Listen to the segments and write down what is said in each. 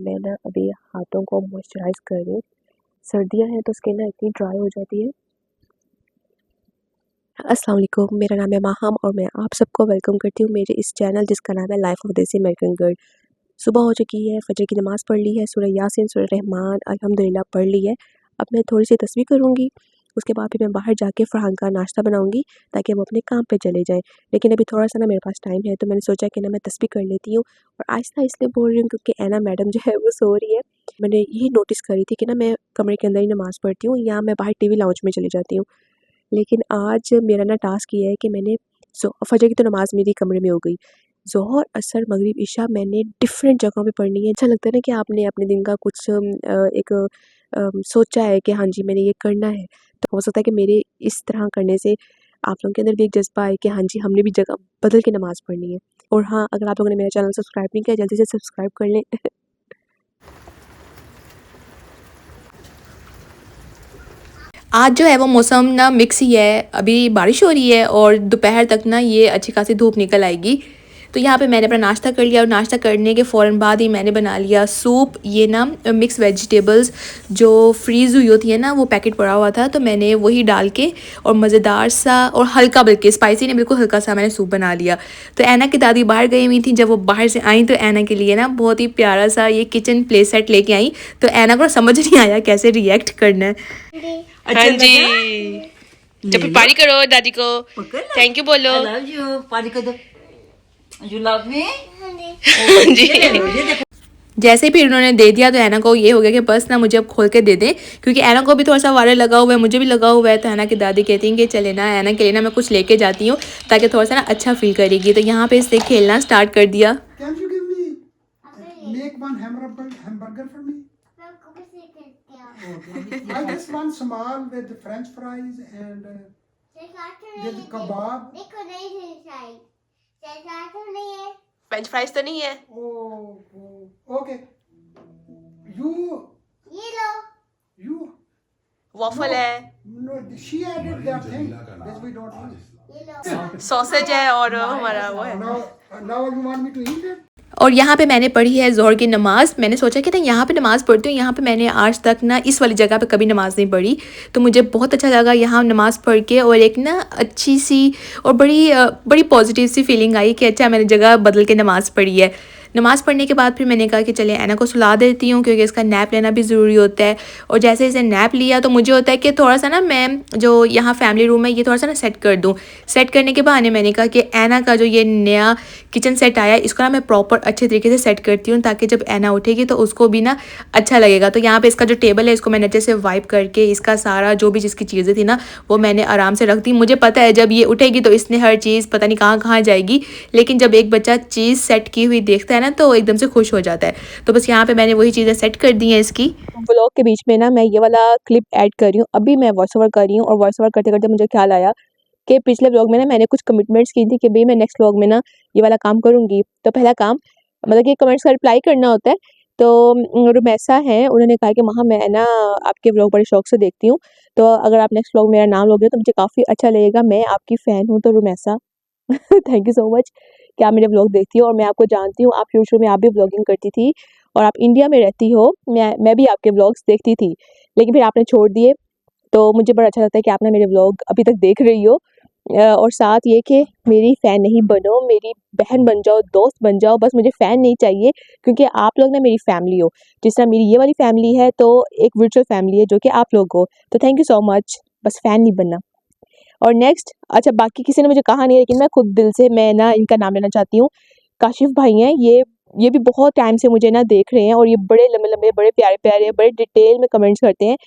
मैं ना अभी हाथों को मॉइस्चराइज कर रही हूँ। सर्दियाँ हैं तो स्किन ना इतनी ड्राई हो जाती है। अस्सलाम वालेकुम, मेरा नाम है माहम और मैं आप सबको वेलकम करती हूँ मेरे इस चैनल जिसका नाम है लाइफ ऑफ देसी अमेरिकन गर्ल। सुबह हो चुकी है, फजर की नमाज़ पढ़ ली है, सूरह यासीन, सूरह रहमान, अल्हम्दुलिल्लाह पढ़ ली है। अब मैं थोड़ी सी तस्बीह करूँगी, उसके बाद फिर मैं बाहर जाके फ़रहान का नाश्ता बनाऊँगी ताकि हम अपने काम पे चले जाएँ। लेकिन अभी थोड़ा-सा ना मेरे पास टाइम है तो मैंने सोचा कि ना मैं तस्बीह कर लेती हूँ और आहिस्ता इसलिए बोल रही हूँ क्योंकि ऐना मैडम जो है वो सो रही है। मैंने यही नोटिस करी थी कि ना मैं कमरे के अंदर ही नमाज़ पढ़ती हूँ या मैं बाहर टीवी लाउंज में चली जाती हूँ। लेकिन आज मेरा ना टास्क ये है कि मैंने फजर की तो नमाज़ मेरी कमरे में हो गई, ज़ोहर, असर, मगरिब, इशा मैंने डिफरेंट जगहों पे पढ़नी है। अच्छा लगता है ना कि आपने अपने दिन का कुछ एक सोचा है कि हाँ जी मैंने ये करना है। तो हो सकता है कि मेरे इस तरह करने से आप लोगों के अंदर भी एक जज्बा आए कि हाँ जी हमने भी जगह बदल के नमाज़ पढ़नी है। और हाँ, अगर आप लोगों ने मेरा चैनल सब्सक्राइब नहीं किया जल्दी से सब्सक्राइब कर लें। आज जो है वो मौसम ना मिक्स ही है, अभी बारिश हो रही है और दोपहर तक ना ये अच्छी खासी धूप निकल आएगी। तो यहाँ पे मैंने अपना नाश्ता कर लिया और नाश्ता करने के फ़ौरन बाद ही मैंने बना लिया सूप। ये ना मिक्स वेजिटेबल्स जो फ्रीज़ हुई होती है ना, वो पैकेट पड़ा हुआ था तो मैंने वही डाल के और मज़ेदार सा और हल्का, बल्कि स्पाइसी नहीं, बिल्कुल हल्का सा मैंने सूप बना लिया। तो ऐना की दादी बाहर गई हुई थी, जब वो बाहर से आई तो ऐना के लिए ना बहुत ही प्यारा सा ये किचन प्ले सेट लेके आई। तो ऐना को समझ नहीं आया कैसे रिएक्ट करना है। हाँ जी, जब पारी करो दादी को, थैंक यू बोलो। I love you. पानी को दो। You love me? हाँ जी। जैसे ही फिर उन्होंने दे दिया तो ऐना को ये हो गया कि बस ना मुझे अब खोल के दे दें, क्योंकि ऐना को भी थोड़ा सा वायरल लगा हुआ है, मुझे भी लगा हुआ है। तो ऐना की दादी कहती हैं कि चले ना ऐना के लिए ना मैं कुछ लेके जाती हूँ ताकि थोड़ा सा ना अच्छा फील करेगी। तो यहाँ पे इसने खेलना स्टार्ट कर दिया। Can you give me make one hamburger for me? Okay. I just want small with French fries and with kebab. French fries तो नहीं है? Okay. You वॉफल है, no. She added that thing. This we don't use. Sausage है और हमारा वो है। Now you want me to eat it? और यहाँ पे मैंने पढ़ी है ज़ोहर की नमाज़। मैंने सोचा कि ना यहाँ पे नमाज़ पढ़ती हूँ, यहाँ पे मैंने आज तक ना इस वाली जगह पे कभी नमाज़ नहीं पढ़ी। तो मुझे बहुत अच्छा लगा यहाँ नमाज़ पढ़ के और एक ना अच्छी सी और बड़ी पॉजिटिव सी फीलिंग आई कि अच्छा मैंने जगह बदल के नमाज़ पढ़ी है। नमाज़ पढ़ने के बाद फिर मैंने कहा कि चले ऐना को सुला देती हूँ क्योंकि इसका नैप लेना भी ज़रूरी होता है। और जैसे इसे नैप लिया तो मुझे होता है कि थोड़ा सा ना मैं जो यहाँ फैमिली रूम है ये थोड़ा सा ना सेट कर दूँ। सेट करने के बहाने मैंने कहा कि ऐना का जो ये नया किचन सेट आया इसको ना मैं प्रॉपर अच्छे तरीके से सेट करती हूँ ताकि जब ऐना उठेगी तो उसको भी ना अच्छा लगेगा। तो यहाँ पे इसका जो टेबल है इसको मैंने अच्छे से वाइप करके इसका सारा जो भी जिसकी चीज़ें थी ना वो मैंने आराम से रख दी। मुझे पता है जब ये उठेगी तो इसने हर चीज़ पता नहीं कहाँ कहाँ जाएगी, लेकिन जब एक बच्चा चीज़ सेट की हुई देखता है ना तो एकदम से खुश हो जाता है। तो बस यहाँ पे मैंने वही चीज़ें सेट कर दी हैं इसकी। व्लॉग के बीच में ना मैं ये वाला क्लिप ऐड कर रही हूँ। अभी मैं वॉइस ओवर कर रही हूँ और वॉइस ओवर करते करते मुझे ख्याल आया कि पिछले व्लॉग में ना मैंने कुछ कमिटमेंट्स की थी कि भाई मैं नेक्स्ट व्लॉग में ना ये वाला काम करूँगी। तो पहला काम मतलब कि कमेंट्स का रिप्लाई करना होता है। तो रुमैसा है, उन्होंने कहा कि माँ मैं ना आपके व्लॉग बड़े शौक से देखती हूँ, तो अगर आप नेक्स्ट व्लॉग मेरा नाम लोगे तो मुझे काफ़ी अच्छा लगेगा, मैं आपकी फ़ैन हूँ। तो Rumaisa thank you so much कि आप मेरे व्लॉग देखती हो और मैं आपको जानती हूँ। आप शुरू में आप भी व्लॉगिंग करती थी और आप इंडिया में रहती हो। मैं भी आपके व्लॉग्स देखती थी लेकिन फिर आपने छोड़ दिए। तो मुझे बड़ा अच्छा लगता है कि आप ना मेरे व्लॉग अभी तक देख रही हो। और साथ ये कि मेरी फ़ैन नहीं बनो, मेरी बहन बन जाओ, दोस्त बन जाओ, बस मुझे फ़ैन नहीं चाहिए क्योंकि आप लोग ना मेरी फैमिली हो। जिस तरह मेरी ये वाली फैमिली है तो एक वर्चुअल फैमिली है जो कि आप लोग हो। तो थैंक यू सो मच, बस फ़ैन नहीं बनना। और नेक्स्ट, अच्छा बाकी किसी ने मुझे कहा नहीं लेकिन मैं खुद दिल से मैं ना इनका नाम लेना चाहती हूँ। काशिफ भाई हैं, ये भी बहुत टाइम से मुझे ना देख रहे हैं और ये बड़े लंबे लंबे बड़े प्यारे प्यारे बड़े डिटेल में कमेंट्स करते हैं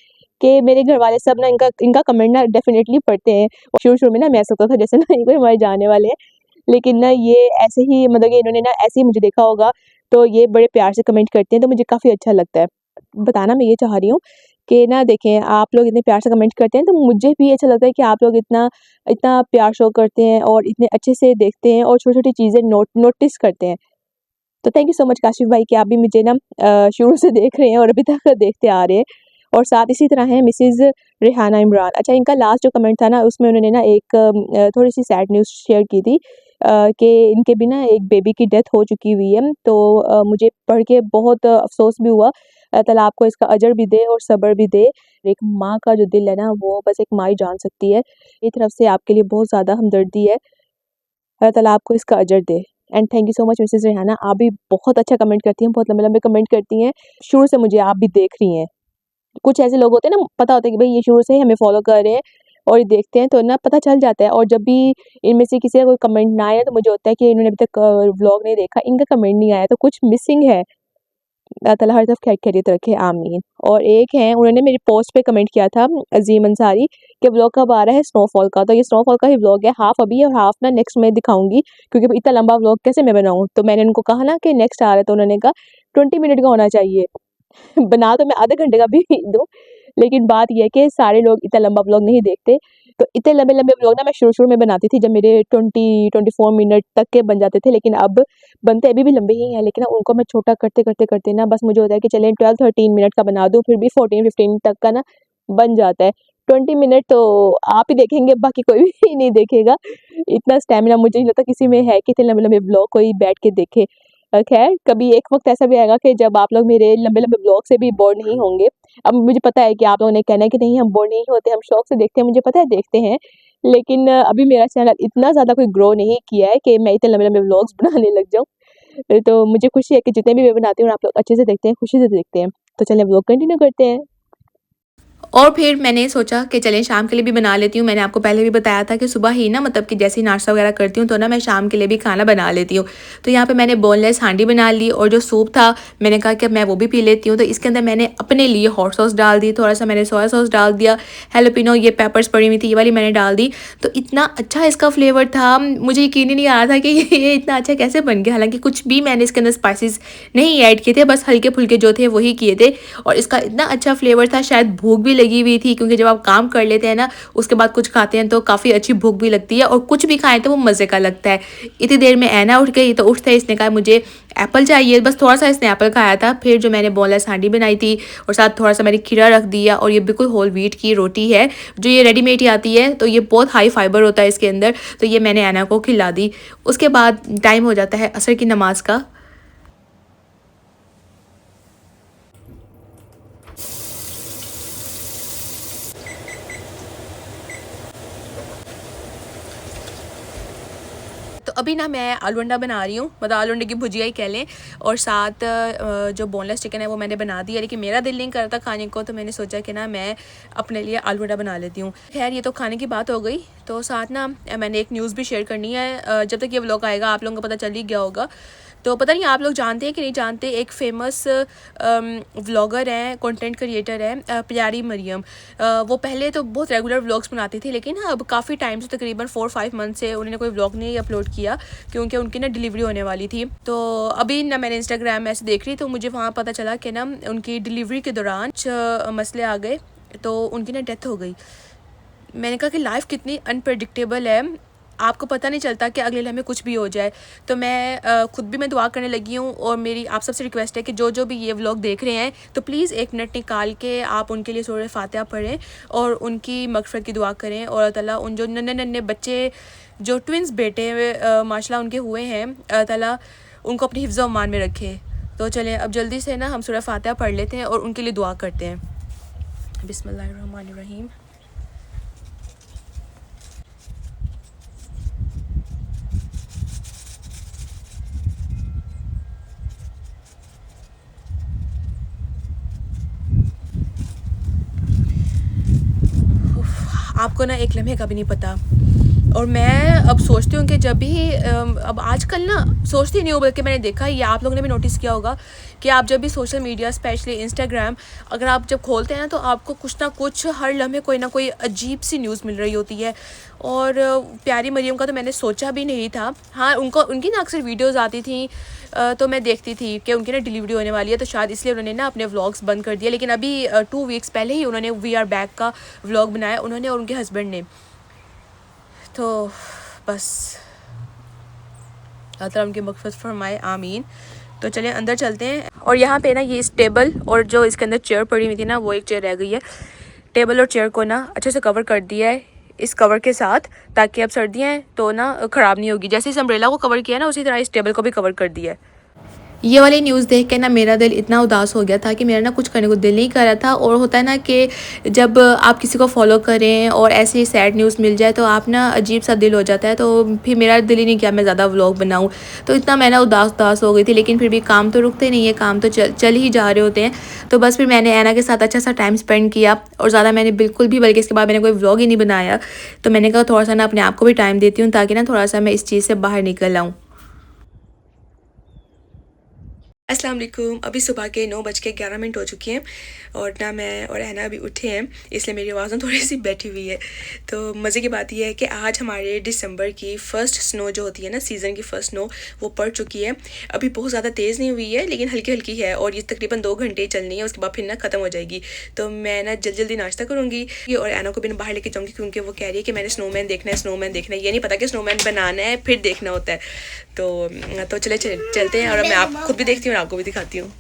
कि मेरे घर वाले सब ना इनका कमेंट ना डेफिनेटली पढ़ते हैं। और शुरू में ना मैं ऐसा होता था जैसे ना ये कोई हमारे जाने वाले हैं, लेकिन ना ये ऐसे ही मतलब कि इन्होंने ना ऐसे ही मुझे देखा होगा तो ये बड़े प्यार से कमेंट करते हैं, तो मुझे काफ़ी अच्छा लगता है। बताना मैं ये चाह रही हूँ कि ना देखें आप लोग इतने प्यार से कमेंट करते हैं तो मुझे भी अच्छा लगता है कि आप लोग इतना इतना प्यार शो करते हैं और इतने अच्छे से देखते हैं और छोटी-छोटी चीज़ें नोटिस करते हैं। तो thank you so much Kashif भाई कि आप भी मुझे ना शुरू से देख रहे हैं और अभी तक देखते आ रहे हैं। और साथ इसी तरह हैं मिसेज़ रेहाना इमरान। अच्छा इनका लास्ट जो कमेंट था ना उसमें उन्होंने ना एक थोड़ी-सी सैड न्यूज़ शेयर की थी कि इनके भी ना एक बेबी की डेथ हो चुकी हुई है। तो मुझे पढ़ के बहुत अफ़सोस भी हुआ। अल्लाह ताला आपको इसका अजर भी दे और सब्र भी दे। एक माँ का जो दिल है ना वो बस एक माँ ही जान सकती है। मेरी तरफ से आपके लिए बहुत ज़्यादा हमदर्दी है। अल्लाह ताला आपको इसका अजर दे। And thank you so much Mrs Rehana, आप भी बहुत अच्छा कमेंट करती हैं, बहुत लंबे-लंबे कमेंट करती हैं। शुरू से मुझे आप भी देख रही हैं। कुछ ऐसे लोग होते हैं ना, पता होता है कि भई ये शुरू से ही हमें फ़ॉलो कर रहे हैं और ये देखते हैं तो ना पता चल जाता है। और जब भी इनमें से किसी का कोई कमेंट ना आए तो मुझे होता है कि इन्होंने अभी तक व्लॉग नहीं देखा, इनका कमेंट नहीं आया तो कुछ मिसिंग है। अल्लाह ताला हर तरफ खैरियत रखे, आमीन। और एक हैं, उन्होंने मेरी पोस्ट पे कमेंट किया था अज़ीम अंसारी कि व्लॉग कब आ रहा है स्नोफॉल का। तो ये स्नोफॉल का ही व्लॉग है, हाफ़ अभी है और हाफ़ ना नेक्स्ट में दिखाऊँगी, क्योंकि इतना लंबा व्लॉग कैसे मैं बनाऊँ? तो मैंने उनको कहा ना कि नेक्स्ट आ रहा है, तो उन्होंने कहा 20 मिनट का होना चाहिए। बना तो मैं आधे घंटे का भी दूँ, लेकिन बात ये है कि सारे लोग इतना लंबा व्लॉग नहीं देखते। तो इतने लंबे-लंबे व्लॉग ना मैं शुरू-शुरू में बनाती थी जब मेरे 20-24 मिनट तक के बन जाते थे, लेकिन अब बनते अभी भी लंबे ही हैं, लेकिन ना उनको मैं छोटा करते ना बस मुझे होता है कि चलें 12-13 मिनट का बना दूँ, फिर भी 14-15 तक का ना बन जाता है। 20 मिनट तो आप ही देखेंगे, बाकी कोई भी नहीं देखेगा। इतना स्टैमिना मुझे नहीं लगता किसी में है कि इतने लंबे-लंबे व्लॉग कोई बैठ के देखे। खैर कभी एक वक़्त ऐसा भी आएगा कि जब आप लोग मेरे लंबे-लंबे व्लॉग से भी बोर नहीं होंगे। अब मुझे पता है कि आप लोगों ने कहना है कि नहीं हम बोर नहीं होते, हम शौक से देखते हैं, मुझे पता है देखते हैं। लेकिन अभी मेरा चैनल इतना ज़्यादा कोई ग्रो नहीं किया है कि मैं इतने लंबे-लंबे व्लॉग्स बनाने लग जाऊँ। तो मुझे खुशी है कि जितने भी मैं बनाती हूँ आप लोग अच्छे से देखते हैं, खुशी से देखते हैं। तो चलिए व्लॉग कंटिन्यू करते हैं। और फिर मैंने सोचा कि चलें शाम के लिए भी बना लेती हूँ। मैंने आपको पहले भी बताया था कि सुबह ही ना मतलब कि जैसे ही नाश्ता वगैरह करती हूँ तो ना मैं शाम के लिए भी खाना बना लेती हूँ। तो यहाँ पे मैंने बोनलेस हांडी बना ली और जो सूप था मैंने कहा कि मैं वो भी पी लेती हूँ। तो इसके अंदर मैंने अपने लिए हॉट सॉस डाल दी, थोड़ा सा मैंने सोया सॉस डाल दिया, हैलोपिनो ये पेपर्स पड़ी हुई थी ये वाली मैंने डाल दी। तो इतना अच्छा इसका फ्लेवर था, मुझे यकीन ही नहीं आ रहा था कि ये इतना अच्छा कैसे बन गया। हालाँकि कुछ भी मैंने इसके अंदर स्पाइसेस नहीं ऐड किए थे, बस हल्के-फुल्के जो थे वही किए थे और इसका इतना अच्छा फ्लेवर था। शायद भूख भी लगी हुई थी, क्योंकि जब आप काम कर लेते हैं ना उसके बाद कुछ खाते हैं तो काफ़ी अच्छी भूख भी लगती है और कुछ भी खाएं तो वो मज़े का लगता है। इतनी देर में ऐना उठ गई, तो उठते इसने कहा मुझे एप्पल चाहिए, बस थोड़ा सा इसने एप्पल खाया था। फिर जो मैंने बोनलेस हांडी बनाई थी और साथ थोड़ा सा मैंने खीरा रख दिया और ये बिल्कुल होल व्हीट की रोटी है जो ये रेडीमेड ही आती है, तो ये बहुत हाई फाइबर होता है इसके अंदर। तो ये मैंने ऐना को खिला दी। उसके बाद टाइम हो जाता है असर की नमाज का। तो अभी ना मैं आलू अंडा बना रही हूँ, मतलब आलू अंडे की भुजिया ही कह लें। और साथ जो बोनलेस चिकन है वो मैंने बना दिया, लेकिन मेरा दिल नहीं करता खाने को, तो मैंने सोचा कि ना मैं अपने लिए आलू अंडा बना लेती हूँ। खैर ये तो खाने की बात हो गई। तो साथ ना मैंने एक न्यूज़ भी शेयर करनी है। जब तक ये व्लॉग आएगा आप लोगों को पता चल ही गया होगा। तो पता नहीं आप लोग जानते हैं कि नहीं जानते, एक फ़ेमस व्लॉगर हैं, कंटेंट क्रिएटर हैं, प्यारी मरियम। वो पहले तो बहुत रेगुलर व्लॉग्स बनाती थी, लेकिन अब काफ़ी टाइम से तकरीबन 4-5 मंथ से उन्होंने कोई व्लॉग नहीं अपलोड किया, क्योंकि उनकी ना डिलीवरी होने वाली थी। तो अभी ना मैंने इंस्टाग्राम ऐसे देख रही तो मुझे वहाँ पता चला कि ना उनकी डिलीवरी के दौरान मसले आ गए, तो उनकी ना डेथ हो गई। मैंने कहा कि लाइफ कितनी अनप्रेडिक्टेबल है, आपको पता नहीं चलता कि अगले लम्हे कुछ भी हो जाए। तो मैं खुद भी मैं दुआ करने लगी हूँ और मेरी आप सबसे रिक्वेस्ट है कि जो जो भी ये व्लॉग देख रहे हैं तो प्लीज़ 1 मिनट निकाल के आप उनके लिए सूरह फातिहा पढ़ें और उनकी मग़फ़िरत की दुआ करें। और अल्लाह ताला उन जो नन्हे बच्चे जो ट्विंस बेटे माशाल्लाह उनके हुए हैं, अल्लाह ताला उनको अपनी हिफ्ज़ व अमान में रखे। तो चलें अब जल्दी से ना हम सूरह फातिहा पढ़ लेते हैं और उनके लिए दुआ करते हैं। बिस्मिल्लाहिर्रहमानिर्रहीम। आपको ना एक लम्हे का भी नहीं पता। और मैं अब सोचती हूँ कि जब भी अब आजकल ना सोचती नहीं हूँ, बल्कि मैंने देखा ये आप लोगों ने भी नोटिस किया होगा कि आप जब भी सोशल मीडिया स्पेशली इंस्टाग्राम अगर आप जब खोलते हैं ना तो आपको कुछ ना कुछ हर लम्हे कोई ना कोई अजीब सी न्यूज़ मिल रही होती है। और प्यारी मरियम का तो मैंने सोचा भी नहीं था। हाँ उनकी ना अक्सर वीडियोज़ आती थी, तो मैं देखती थी कि उनकी ना डिलीवरी होने वाली है, तो शायद इसलिए उन्होंने ना अपने व्लॉग्स बंद कर दिया। लेकिन अभी 2 वीक्स पहले ही उन्होंने वी आर बैक का व्लॉग बनाया, उन्होंने और उनके हस्बैंड ने। तो बस अल्लाह उनकी मग़फ़िरत फरमाए, आमीन। तो चलें अंदर चलते हैं। और यहाँ पे ना ये इस टेबल और जो इसके अंदर चेयर पड़ी हुई थी ना वो एक चेयर रह गई है। टेबल और चेयर को ना अच्छे से कवर कर दिया है इस कवर के साथ, ताकि अब सर्दियाँ हैं तो ना ख़राब नहीं होगी। जैसे इस अम्ब्रेला को कवर किया ना, उसी तरह इस टेबल को भी कवर कर दिया है। ये वाली न्यूज़ देख के ना मेरा दिल इतना उदास हो गया था कि मेरा ना कुछ करने को दिल नहीं कर रहा था। और होता है ना कि जब आप किसी को फॉलो करें और ऐसी सैड न्यूज़ मिल जाए तो आप ना अजीब सा दिल हो जाता है। तो फिर मेरा दिल ही नहीं किया मैं ज़्यादा व्लॉग बनाऊं, तो इतना मैं ना उदास हो गई थी। लेकिन फिर भी काम तो रुकते नहीं है, काम तो चल ही जा रहे होते हैं। तो बस फिर मैंने ऐना के साथ अच्छा सा टाइम स्पेंड किया, और ज़्यादा मैंने बिल्कुल भी, बल्कि इसके बाद मैंने कोई व्लॉग ही नहीं बनाया। तो मैंने कहा थोड़ा सा ना अपने आप को भी टाइम देती हूँ, ताकि ना थोड़ा सा मैं इस चीज़ से बाहर निकल आऊँ। अस्सलाम वालेकुम। अभी सुबह के 9:11 हो चुके हैं और ना मैं और ऐना अभी उठे हैं, इसलिए मेरी आवाज़ ना थोड़ी सी बैठी हुई है। तो मज़े की बात यह है कि आज हमारे दिसंबर की फ़र्स्ट स्नो जो होती है ना, सीज़न की फ़र्स्ट स्नो, वो पड़ चुकी है। अभी बहुत ज़्यादा तेज़ नहीं हुई है, लेकिन हल्की हल्की है, और ये तकरीबन 2 घंटे चलनी है, उसके बाद फिर ना ख़त्म हो जाएगी। तो मैं ना जल्दी नाश्ता करूँगी और ऐना को भी ना बाहर लेके जाऊँगी, क्योंकि वो कह रही है कि मैंने स्नोमैन देखना है, स्नोमैन देखना है। ये नहीं पता कि स्नोमैन बनाना है फिर देखना होता है। तो चलते हैं, और मैं आप खुद भी देखती हूँ और आपको भी दिखाती हूँ।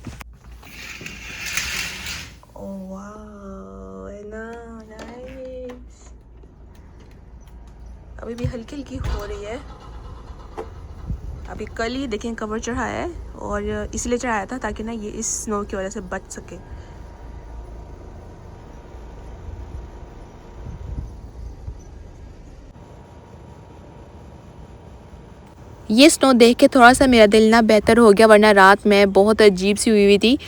अभी भी हल्की हल्की हो रही है। अभी कल ही देखें कवर चढ़ाया है, और इसलिए चढ़ाया था ताकि ना ये इस स्नो की वजह से बच सके। ये स्नो देख के थोड़ा सा मेरा दिल ना बेहतर हो गया, वरना रात में बहुत अजीब सी हुई थी।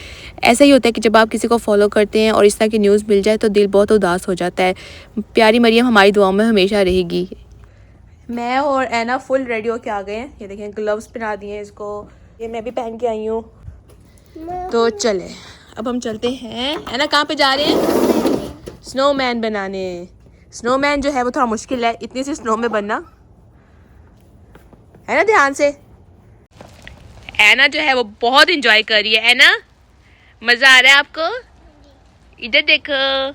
ऐसा ही होता है कि जब आप किसी को फॉलो करते हैं और इस तरह की न्यूज़ मिल जाए तो दिल बहुत उदास हो जाता है। प्यारी मरियम हमारी दुआओं में हमेशा रहेगी। मैं और ऐना फुल रेडी होके आ गए हैं। ये देखें ग्लव्स पहना दिए हैं इसको, ये मैं भी पहन के आई हूँ। तो चले अब हम चलते हैं। ऐना कहाँ पे जा रहे हैं? स्नोमैन बनाने। स्नोमैन जो है वो थोड़ा मुश्किल है, इतनी सी स्नो में बनना है ना। ध्यान से। ऐना जो है वो बहुत इंजॉय कर रही है। ऐना, मजा आ रहा है आपको? इधर देखो,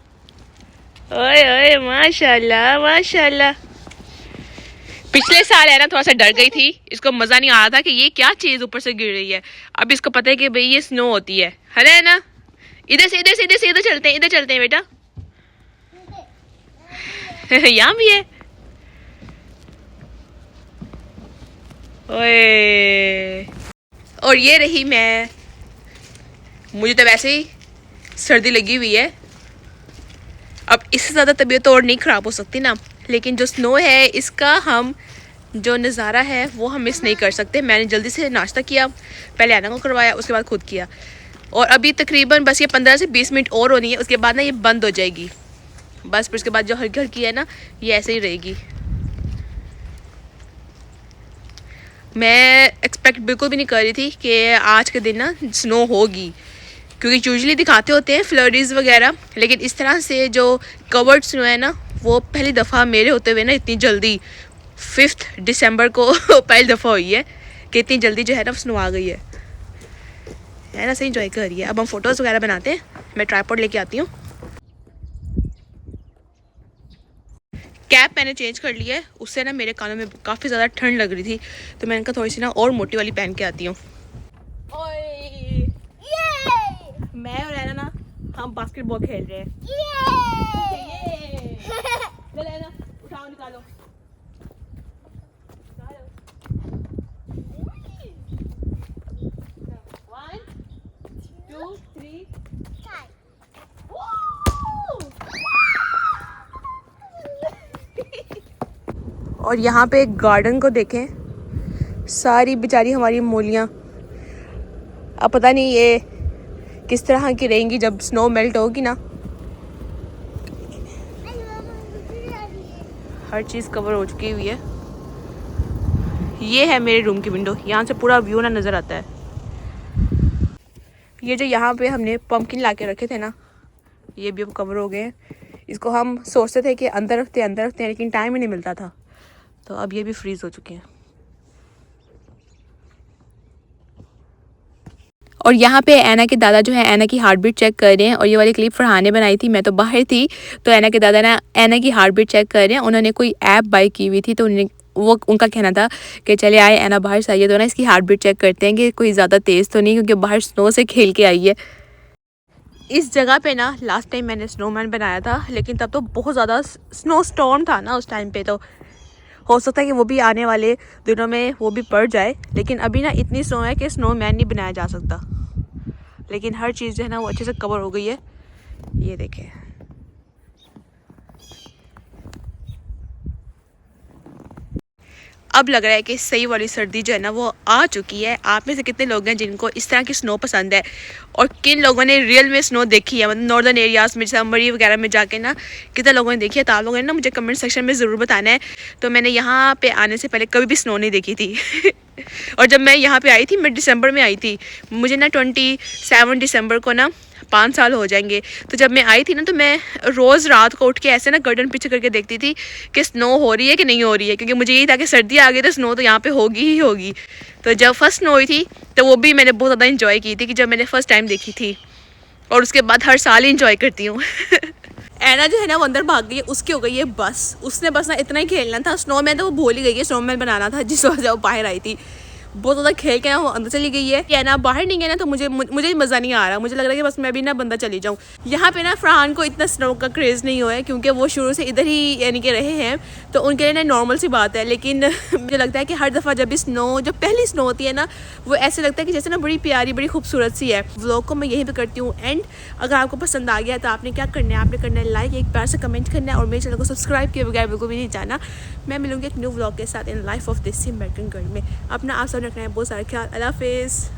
ओए ओए, माशाल्लाह माशाल्लाह। पिछले साल ऐना थोड़ा सा डर गई थी, इसको मजा नहीं आ रहा था कि ये क्या चीज ऊपर से गिर रही है। अब इसको पता है कि भाई ये स्नो होती है ना ऐना? इधर से इधर चलते हैं बेटा। यहाँ भी है। ओए, और ये रही मैं। मुझे तो वैसे ही सर्दी लगी हुई है, अब इससे ज़्यादा तबीयत और नहीं ख़राब हो सकती ना। लेकिन जो स्नो है इसका हम जो नज़ारा है वो हम मिस नहीं कर सकते। मैंने जल्दी से नाश्ता किया, पहले ऐना को करवाया, उसके बाद खुद किया, और अभी तकरीबन बस ये 15 से 20 मिनट और होनी है, उसके बाद ना ये बंद हो जाएगी। बस फिर उसके बाद जो हल्की हल्की है ना, ये ऐसे ही रहेगी। मैं एक्सपेक्ट बिल्कुल भी नहीं कर रही थी कि आज के दिन ना स्नो होगी, क्योंकि यूजुअली दिखाते होते हैं फ्लरीज वगैरह, लेकिन इस तरह से जो कवर्ड स्नो है ना, वो पहली दफ़ा मेरे होते हुए ना इतनी जल्दी 5 दिसंबर को पहली दफ़ा हुई है कि इतनी जल्दी जो है ना स्नो आ गई है ना। सही इंजॉय कर रही है। अब हम फ़ोटोज़ वगैरह बनाते हैं। मैं ट्राइपॉड लेके आती हूँ। कैप मैंने चेंज कर लिया है, उससे ना मेरे कानों में काफ़ी ज़्यादा ठंड लग रही थी, तो मैंने कहा थोड़ी सी ना और मोटी वाली पहन के आती हूँ। मैं और ऐना ना हम बास्केटबॉल खेल रहे हैं। चल ऐना, उठाओ, निकालो। 1 2 3 और यहाँ पे एक गार्डन को देखें, सारी बेचारी हमारी मूलियाँ। अब पता नहीं ये किस तरह की रहेंगी जब स्नो मेल्ट होगी ना। हर चीज़ कवर हो चुकी हुई है। ये है मेरे रूम की विंडो, यहाँ से पूरा व्यू ना नज़र आता है। ये जो यहाँ पे हमने पम्पकिन ला के रखे थे ना, ये भी अब कवर हो गए हैं। इसको हम सोचते थे कि अंदर रखते हैं, लेकिन टाइम ही नहीं मिलता था, तो अब ये भी फ्रीज़ हो चुके हैं। और यहाँ पे ऐना के दादा जो है ऐना की हार्ट बीट चेक कर रहे हैं, और ये वाली क्लिप फरहान ने बनाई थी, मैं तो बाहर थी। तो ऐना के दादा ना ऐना की हार्ट बीट चेक कर रहे हैं। उन्होंने कोई ऐप बाई की हुई थी, तो उनका कहना था कि चले आए ऐना बाहर से आई है तो ना इसकी हार्ट बीट चेक करते हैं कि कोई ज़्यादा तेज़ तो नहीं, क्योंकि बाहर स्नो से खेल के आई है। इस जगह पे ना लास्ट टाइम मैंने स्नोमैन बनाया था, लेकिन तब तो बहुत ज़्यादा स्नो स्टॉर्म था ना उस टाइम पे, तो हो सकता है कि वो भी आने वाले दिनों में वो भी पड़ जाए। लेकिन अभी ना इतनी स्नो है कि स्नोमैन नहीं बनाया जा सकता, लेकिन हर चीज़ जो है ना वो अच्छे से कवर हो गई है। ये देखें, अब लग रहा है कि सही वाली सर्दी जो है ना वो आ चुकी है। आप में से कितने लोग हैं जिनको इस तरह की स्नो पसंद है, और किन लोगों ने रियल में स्नो देखी है, मतलब नॉर्दर्न एरियाज़ में जैसे मरी वगैरह में जाके ना कितने लोगों ने देखी है। तो आप लोगों ने ना मुझे कमेंट सेक्शन में ज़रूर बताना है। तो मैंने यहाँ पे आने से पहले कभी भी स्नो नहीं देखी थी और जब मैं यहाँ पे आई थी, मैं दिसंबर में आई थी, मुझे ना 27 दिसंबर को ना 5 साल हो जाएंगे। तो जब मैं आई थी ना, तो मैं रोज़ रात को उठ के ऐसे ना गर्दन पीछे करके देखती थी कि स्नो हो रही है कि नहीं हो रही है, क्योंकि मुझे यही था कि सर्दी आ गई तो स्नो तो यहाँ पे होगी ही होगी। तो जब फर्स्ट स्नो हुई थी तो वो भी मैंने बहुत ज़्यादा इंजॉय की थी, कि जब मैंने फ़र्स्ट टाइम देखी थी, और उसके बाद हर साल ही इंजॉय करती हूँ ऐना जो है ना वो अंदर भाग गई है, उसकी हो गई है बस। उसने बस ना इतना ही खेलना था, स्नोमैन तो वो भूल ही गई है, स्नोमैन बनाना था, जिस वजह से वो बाहर आई थी। बहुत ज़्यादा खेल के ना वो अंदर चली गई है। या ना बाहर नहीं गया ना तो मुझे मज़ा नहीं आ रहा। मुझे लग रहा है कि बस मैं भी ना बंदा चली जाऊँ। यहाँ पे ना फरहान को इतना स्नो का क्रेज़ नहीं हुआ है, क्योंकि वो शुरू से इधर ही यानी कि रहे हैं, तो उनके लिए ना नॉर्मल सी बात है। लेकिन मुझे लगता है कि हर दफ़ा जब भी जब पहली स्नो होती है ना, वो ऐसे लगता है कि जैसे ना बड़ी प्यारी बड़ी खूबसूरत सी है। व्लॉग को मैं यहीं पर करती हूँ एंड। अगर आपको पसंद आ गया तो आपने क्या करना है, आपने करना है लाइक, एक प्यार से कमेंट करना है, और मेरे चैनल को सब्सक्राइब किए बगैर बिल्कुल भी नहीं जाना। मैं मिलूँगी एक न्यू व्लॉग के साथ in life of this American girl में। अपना आप सब रखना है बहुत सारा ख्याल। अल्लाह हाफिज़।